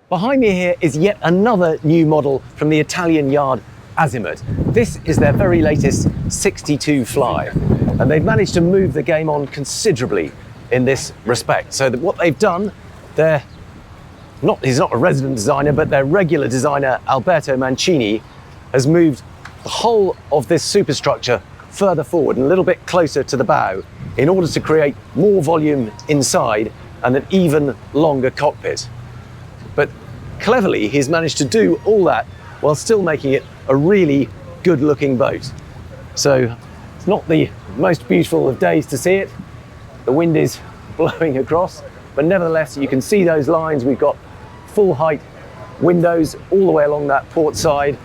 Behind me here is yet another new model from the Italian yard Azimut. This is their very latest 62 Fly, and they've managed to move the game on considerably in this respect. So that what they've done, he's not a resident designer, but their regular designer, Alberto Mancini, has moved the whole of this superstructure further forward and a little bit closer to the bow in order to create more volume inside and an even longer cockpit. But cleverly, he's managed to do all that while still making it a really good looking boat. So it's not the most beautiful of days to see it. The wind is blowing across, but nevertheless, you can see those lines. We've got full height windows all the way along that port side.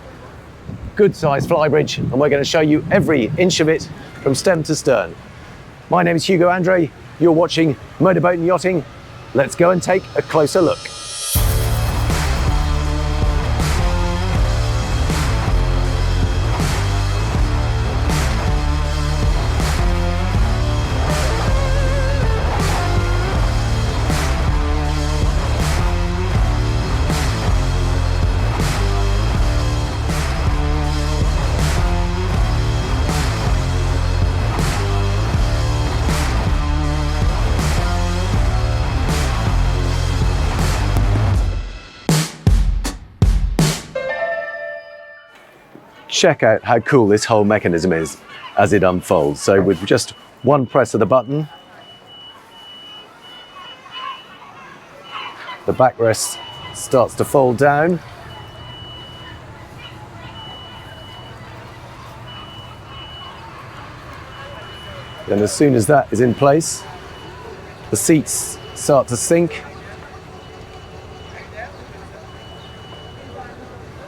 Good sized Flybridge, and we're going to show you every inch of it from stem to stern. My name is Hugo Andreae. You're watching Motorboat and Yachting. Let's go and take a closer look. Check out how cool this whole mechanism is as it unfolds. So with just one press of the button, the backrest starts to fold down. And as soon as that is in place, the seats start to sink.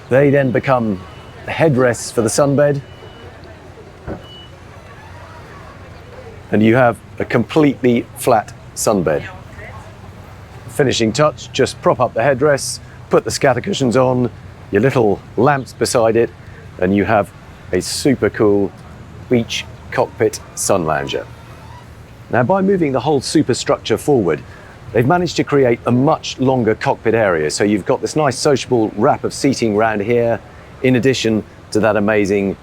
They then become headrests for the sunbed, and you have a completely flat sunbed. Finishing touch, just prop up the headrests, put the scatter cushions on, your little lamps beside it, and you have a super cool beach cockpit sun lounger. Now, by moving the whole superstructure forward, they've managed to create a much longer cockpit area. So you've got this nice sociable wrap of seating around here, in addition to that amazing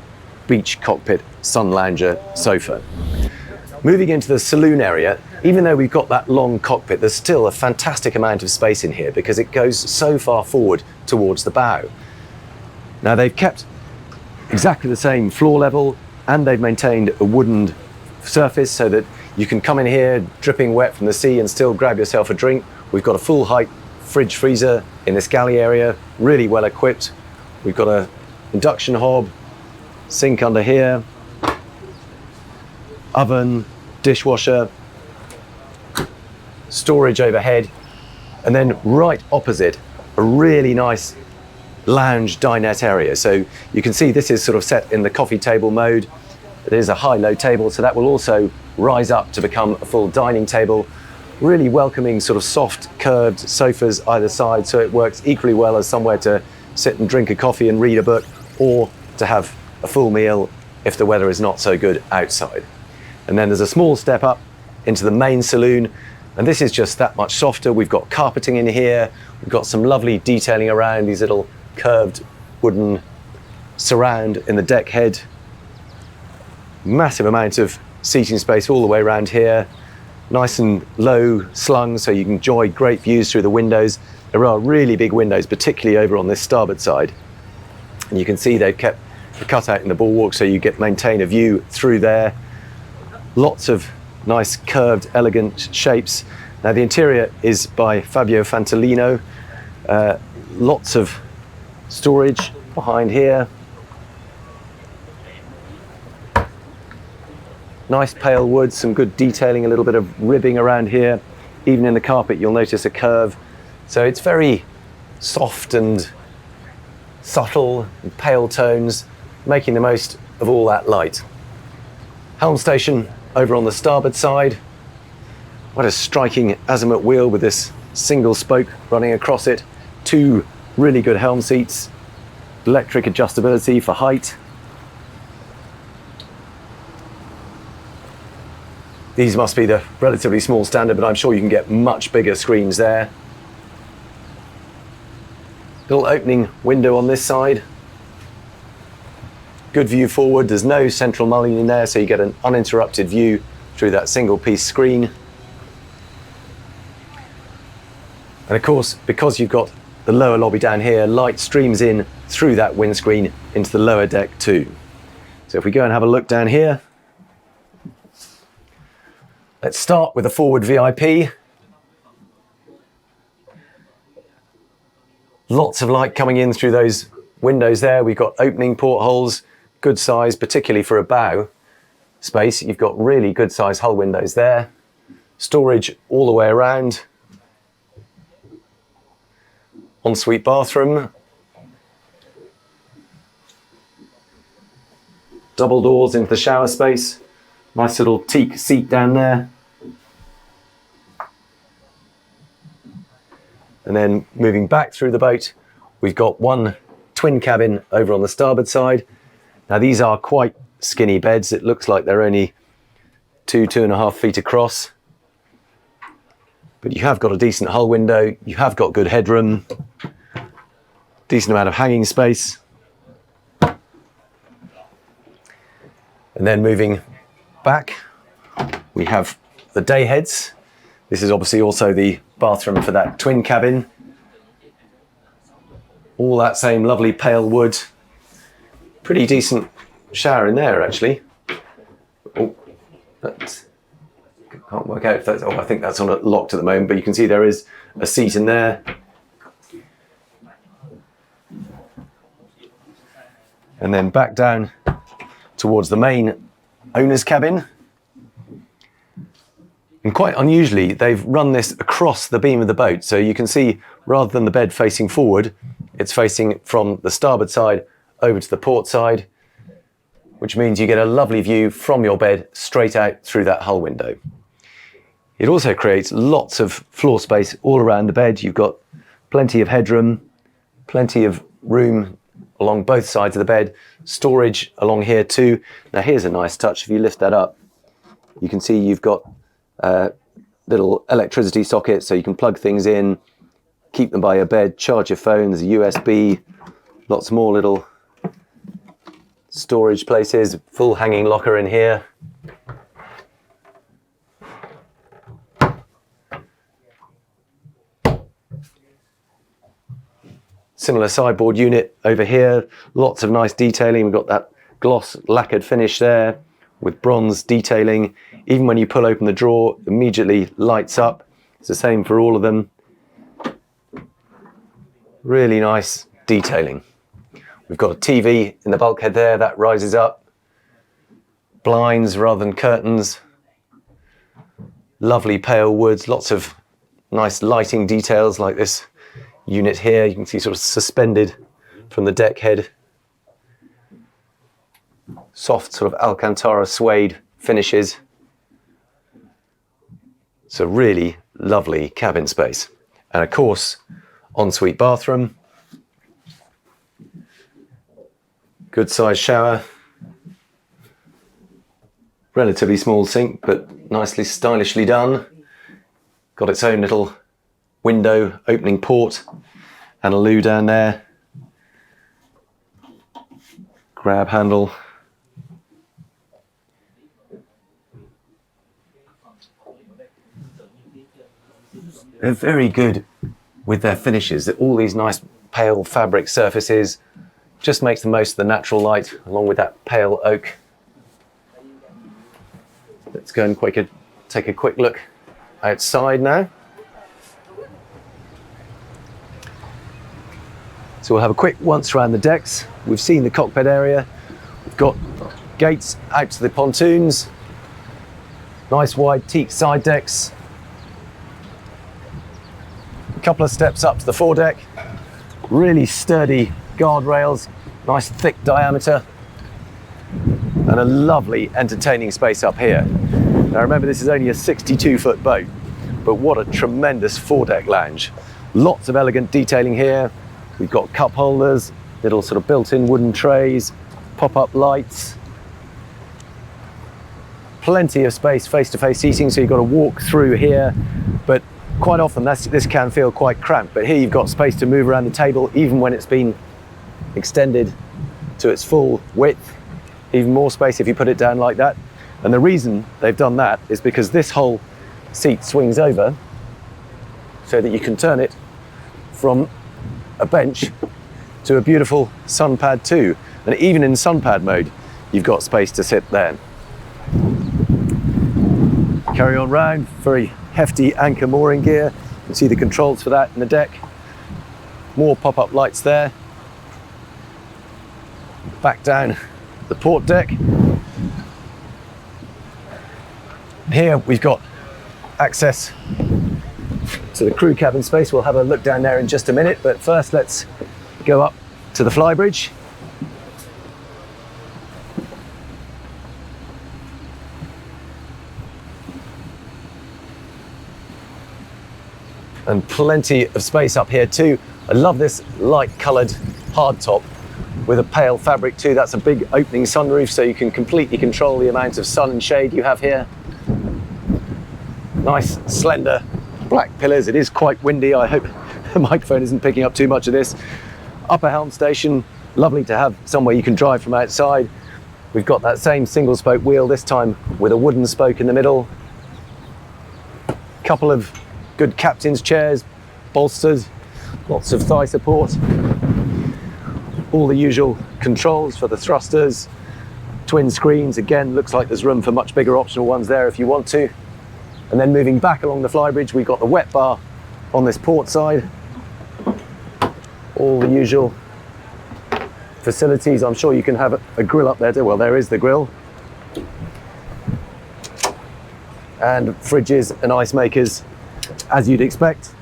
beach cockpit sun lounger sofa. Moving into the saloon area, even though we've got that long cockpit, there's still a fantastic amount of space in here because it goes so far forward towards the bow. Now, they've kept exactly the same floor level, and they've maintained a wooden surface so that you can come in here dripping wet from the sea and still grab yourself a drink. We've got a full height fridge freezer in this galley area, really well equipped. We've got an induction hob, sink under here, oven, dishwasher, storage overhead, and then right opposite, a really nice lounge dinette area. So you can see this is sort of set in the coffee table mode. It is a high-low table, so that will also rise up to become a full dining table. Really welcoming sort of soft curved sofas either side, so it works equally well as somewhere to sit and drink a coffee and read a book, or to have a full meal if the weather is not so good outside. And then there's a small step up into the main saloon, and this is just that much softer. We've got carpeting in here, we've got some lovely detailing around these little curved wooden surround in the deck head. Massive amount of seating space all the way around here, nice and low slung so you can enjoy great views through the windows. There are really big windows, particularly over on this starboard side. And you can see they've kept the cutout in the bulwark so you maintain a view through there. Lots of nice curved, elegant shapes. Now, the interior is by Fabio Fantalino. Lots of storage behind here. Nice pale wood, some good detailing, a little bit of ribbing around here. Even in the carpet, you'll notice a curve. So it's very soft and subtle and pale tones, making the most of all that light. Helm station over on the starboard side. What a striking Azimut wheel with this single spoke running across it. Two really good helm seats, electric adjustability for height. These must be the relatively small standard, but I'm sure you can get much bigger screens there. Little opening window on this side. Good view forward. There's no central mullion in there, so you get an uninterrupted view through that single piece screen. And of course, because you've got the lower lobby down here, light streams in through that windscreen into the lower deck too. So if we go and have a look down here, let's start with the forward VIP. Lots of light coming in through those windows there. We've got opening portholes, good size, particularly for a bow space. You've got really good size hull windows there. Storage all the way around. Ensuite bathroom. Double doors into the shower space. Nice little teak seat down there. And then moving back through the boat, we've got one twin cabin over on the starboard side. Now these are quite skinny beds. It looks like they're only 2.5 feet across. But you have got a decent hull window. You have got good headroom. Decent amount of hanging space. And then moving back, we have the day heads. This is obviously also the bathroom for that twin cabin. All that same lovely pale wood. Pretty decent shower in there, actually. Oh, that can't work out if that's, oh, I think that's on a locked at the moment, but you can see there is a seat in there. And then back down towards the main owner's cabin. And quite unusually, they've run this across the beam of the boat. So you can see, rather than the bed facing forward, it's facing from the starboard side over to the port side, which means you get a lovely view from your bed straight out through that hull window. It also creates lots of floor space all around the bed. You've got plenty of headroom, plenty of room along both sides of the bed, storage along here too. Now here's a nice touch. If you lift that up, you can see you've got little electricity sockets, so you can plug things in, keep them by your bed, charge your phone. There's a USB, lots more little storage places, full hanging locker in here. Similar sideboard unit over here, lots of nice detailing. We've got that gloss lacquered finish there with bronze detailing. Even when you pull open the drawer, immediately lights up. It's the same for all of them. Really nice detailing. We've got a TV in the bulkhead there that rises up. Blinds rather than curtains. Lovely pale woods, lots of nice lighting details like this unit here. You can see sort of suspended from the deck head. Soft sort of Alcantara suede finishes. It's a really lovely cabin space. And of course, ensuite bathroom. Good sized shower. Relatively small sink, but nicely stylishly done. Got its own little window opening port and a loo down there. Grab handle. They're very good with their finishes. All these nice pale fabric surfaces. Just makes the most of the natural light along with that pale oak. Let's go and take a quick look outside now. So we'll have a quick once around the decks. We've seen the cockpit area. We've got gates out to the pontoons. Nice wide teak side decks. A couple of steps up to the foredeck. Really sturdy guardrails, nice thick diameter. And a lovely entertaining space up here. Now remember, this is only a 62-foot boat, but what a tremendous foredeck lounge. Lots of elegant detailing here. We've got cup holders, little sort of built-in wooden trays, pop-up lights. Plenty of space, face-to-face seating, so you've got to walk through here, but quite often this can feel quite cramped, but here you've got space to move around the table even when it's been extended to its full width, even more space if you put it down like that. And the reason they've done that is because this whole seat swings over so that you can turn it from a bench to a beautiful sun pad too. And even in sun pad mode, you've got space to sit there. Carry on round, very hefty anchor mooring gear. You can see the controls for that in the deck. More pop-up lights there. Back down the port deck. Here we've got access to the crew cabin space. We'll have a look down there in just a minute, but first let's go up to the Flybridge. And plenty of space up here too. I love this light coloured hardtop with a pale fabric too. That's a big opening sunroof, so you can completely control the amount of sun and shade you have here. Nice slender black pillars. It is quite windy. I hope the microphone isn't picking up too much of this. Upper helm station, lovely to have somewhere you can drive from outside. We've got that same single spoke wheel, this time with a wooden spoke in the middle. Couple of good captain's chairs, bolstered, lots of thigh support. All the usual controls for the thrusters, twin screens. Again, looks like there's room for much bigger optional ones there if you want to. And then moving back along the Flybridge, we've got the wet bar on this port side. All the usual facilities. I'm sure you can have a grill up there too. Well, there is the grill. And fridges and ice makers, as you'd expect.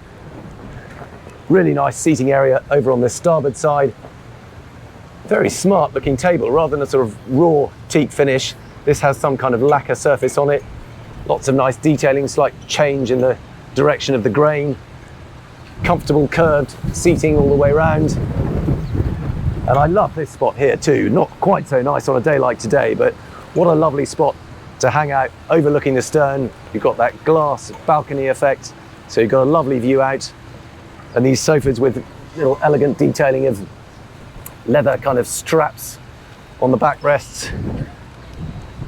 Really nice seating area over on the starboard side. Very smart looking table. Rather than a sort of raw teak finish, this has some kind of lacquer surface on it. Lots of nice detailing, slight change in the direction of the grain. Comfortable curved seating all the way around. And I love this spot here too. Not quite so nice on a day like today, but what a lovely spot to hang out overlooking the stern. You've got that glass balcony effect, so you've got a lovely view out. And these sofas with little elegant detailing of leather kind of straps on the backrests.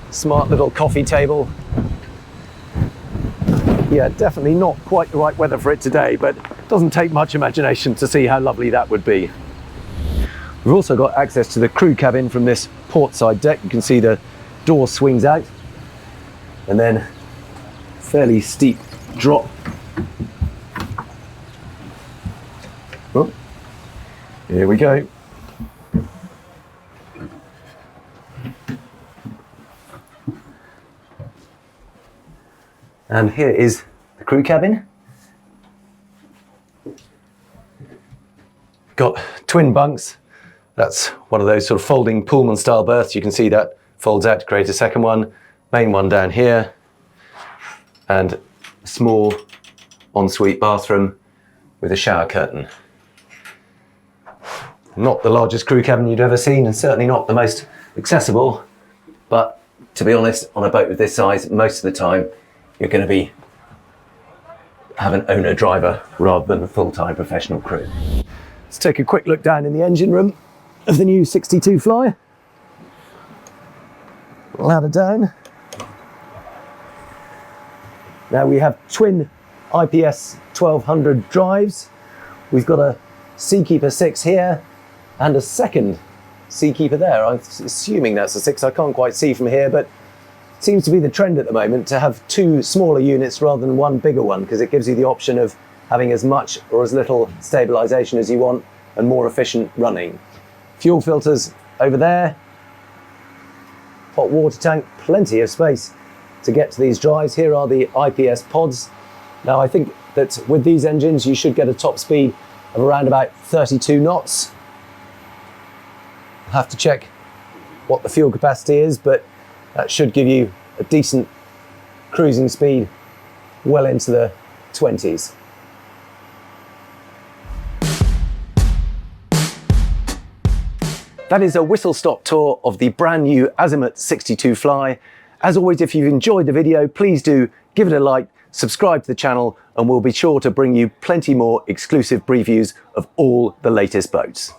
Smart little coffee table. Yeah, definitely not quite the right weather for it today, but it doesn't take much imagination to see how lovely that would be. We've also got access to the crew cabin from this port side deck. You can see the door swings out and then fairly steep drop. Oh, here we go. And here is the crew cabin. Got twin bunks. That's one of those sort of folding Pullman style berths. You can see that folds out to create a second one. Main one down here. And a small ensuite bathroom with a shower curtain. Not the largest crew cabin you'd ever seen, and certainly not the most accessible. But to be honest, on a boat of this size, most of the time, you're going to have an owner-driver rather than a full-time professional crew. Let's take a quick look down in the engine room of the new 62 Fly. Ladder down. Now we have twin IPS 1200 drives. We've got a Seakeeper 6 here and a second Seakeeper there. I'm assuming that's a 6. I can't quite see from here, but seems to be the trend at the moment to have two smaller units rather than one bigger one, because it gives you the option of having as much or as little stabilization as you want and more efficient running. Fuel filters over there. Hot water tank, plenty of space to get to these drives. Here are the IPS pods. Now I think that with these engines you should get a top speed of around about 32 knots. I'll have to check what the fuel capacity is, but that should give you a decent cruising speed well into the 20s. That is a whistle-stop tour of the brand new Azimut 62 Fly. As always, if you've enjoyed the video, please do give it a like, subscribe to the channel and we'll be sure to bring you plenty more exclusive previews of all the latest boats.